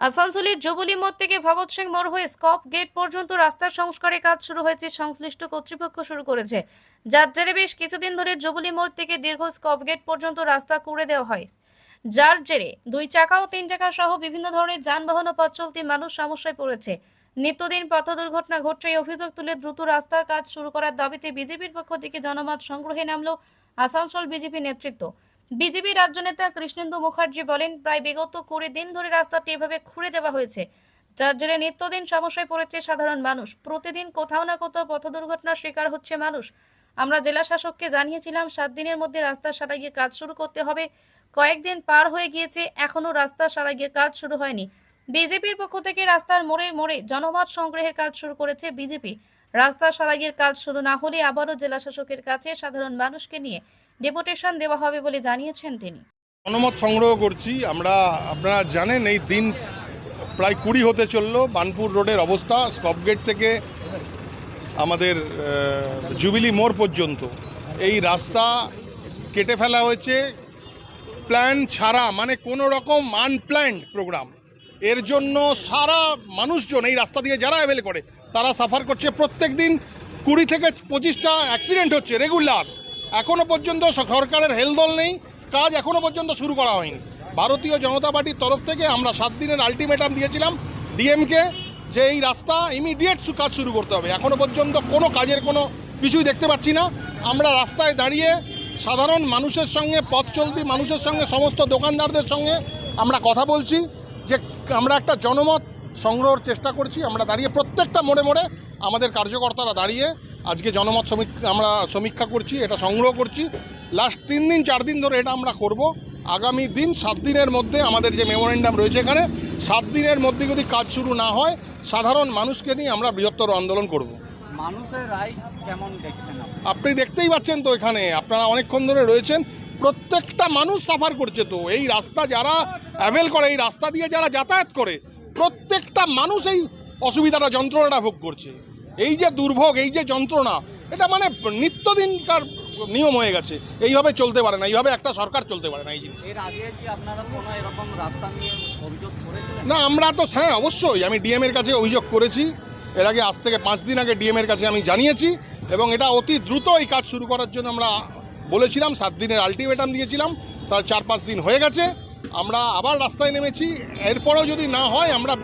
আসানসোলের জুবিলি মোড় থেকে ভগৎ সিং মোড় হয়ে স্কপ গেট পর্যন্ত রাস্তার সংস্কারের কাজ শুরু হয়েছে। সংশ্লিষ্ট কর্তৃপক্ষ শুরু করেছে, যার জেরে বেশ কিছুদিন ধরে জুবিলি মোড় থেকে দীর্ঘ স্কপ গেট পর্যন্ত রাস্তা করে দেওয়া হয়, যার জেরে 2 চাকা ও 3 চাকা সহ বিভিন্ন ধরনের যানবাহন ও পথ চলতি মানুষ সমস্যায় পড়েছে। নিত্যদিন পথ দুর্ঘটনা ঘটছে। এই অভিযোগ তুলে দ্রুত রাস্তার কাজ শুরু করার দাবিতে বিজেপির পক্ষ থেকে জনমত সংগ্রহে নামলো আসানসোল বিজেপি নেতৃত্ব। বিজেপি রাজ্য নেতা কৃষ্ণেন্দু মুখার্জি বলেন, প্রায় বিগত 20 দিন ধরে রাস্তাটি এভাবে খুঁড়ে দেওয়া হয়েছে, যার জেরে নিত্যদিন সমস্যায় পড়েছে সাধারণ মানুষ। প্রতিদিন কোথাও না কোথাও পথ দুর্ঘটনার শিকার হচ্ছে মানুষ। আমরা জেলা শাসককে জানিয়েছিলাম 7 দিনের মধ্যে রাস্তা সারাইয়ের কাজ শুরু করতে হবে। কয়েকদিন পার হয়ে গিয়েছে, এখনো রাস্তা সারাইয়ের কাজ শুরু হয়নি। বিজেপির পক্ষ থেকে রাস্তার মোড়ে মোড়ে জনমত সংগ্রহের কাজ শুরু করেছে বিজেপি। রাস্তা সারাইয়ের কাজ শুরু না হলে আবারও জেলা শাসকের কাছে সাধারণ মানুষকে নিয়ে ডেপুটেশন দেওয়া হবে বলে জানিয়েছেন তিনি। জনমত সংগ্রহ করছি আমরা। আপনারা জানেন এই দিন প্রায় 20 হতে চললো। বানপুর রোডের অবস্থা স্টপ গেট থেকে আমাদের জুবিলি মোড় পর্যন্ত এই রাস্তা কেটে ফেলা হয়েছে প্ল্যান ছাড়া, মানে কোনো রকম আনপ্ল্যান্ড প্রোগ্রাম। এর জন্য সারা মানুষজন এই রাস্তা দিয়ে যারা অ্যাভেল করে তারা সাফার করছে। প্রত্যেক দিন 20 থেকে 25টা অ্যাক্সিডেন্ট হচ্ছে রেগুলার। এখনও পর্যন্ত সরকারের হেলদোল নেই, কাজ এখনও পর্যন্ত শুরু করা হয়নি। ভারতীয় জনতা পার্টির তরফ থেকে আমরা 7 দিনের আলটিমেটাম দিয়েছিলাম ডিএমকে যে এই রাস্তা ইমিডিয়েট কাজ শুরু করতে হবে। এখনও পর্যন্ত কোনো কাজের কোনো কিছুই দেখতে পাচ্ছি না। আমরা রাস্তায় দাঁড়িয়ে সাধারণ মানুষের সঙ্গে, পথ চলতি মানুষের সঙ্গে, সমস্ত দোকানদারদের সঙ্গে আমরা কথা বলছি যে আমরা একটা জনমত সংগ্রহের চেষ্টা করছি। আমরা দাঁড়িয়ে প্রত্যেকটা মোড়ে মোড়ে আমাদের কার্যকর্তারা দাঁড়িয়ে আজকে জনমত আমরা সমীক্ষা করছি, এটা সংগ্রহ করছি। লাস্ট 3 দিন 4 দিন ধরে এটা আমরা করব। আগামী দিন 7 দিনের মধ্যে আমাদের যে মেমোরেন্ডাম রয়েছে এখানে 7 দিনের মধ্যে যদি কাজ শুরু না হয় সাধারণ মানুষকে নিয়ে আমরা বৃহত্তর আন্দোলন করব। মানুষের রায় কেমন দেখছেন আপনি দেখতেই পাচ্ছেন তো, এখানে আপনারা অনেকক্ষণ ধরে রয়েছেন, প্রত্যেকটা মানুষ সাফার করছে। তো এই রাস্তা যারা অ্যাভেল করে, এই রাস্তা দিয়ে যারা যাতায়াত করে, প্রত্যেকটা মানুষ এই অসুবিধাটা, যন্ত্রণাটা ভোগ করছে। এই যে দুর্ভোগ, এই যে যন্ত্রণা, এটা মানে নিত্যদিনকার নিয়ম হয়ে গেছে। এইভাবে চলতে পারে না, এইভাবে একটা সরকার চলতে পারে না। এই জিনিস এর আগে কি আপনারা কোনো এরকম রাস্তা নিয়ে অভিযোগ করেছিলেন? না, আমরা তো হ্যাঁ অবশ্যই আমি ডিএমের কাছে অভিযোগ করেছি। এর আগে আজ থেকে 5 দিন আগে ডিএমের কাছে আমি জানিয়েছি এবং এটা অতি দ্রুত এই কাজ শুরু করার জন্য আমরা বলেছিলাম। 7 দিনের আলটিমেটাম দিয়েছিলাম, তার 4-5 দিন হয়ে গেছে। আমরা আবার রাস্তায় নেমেছি। এরপরেও যদি না হয় আমরা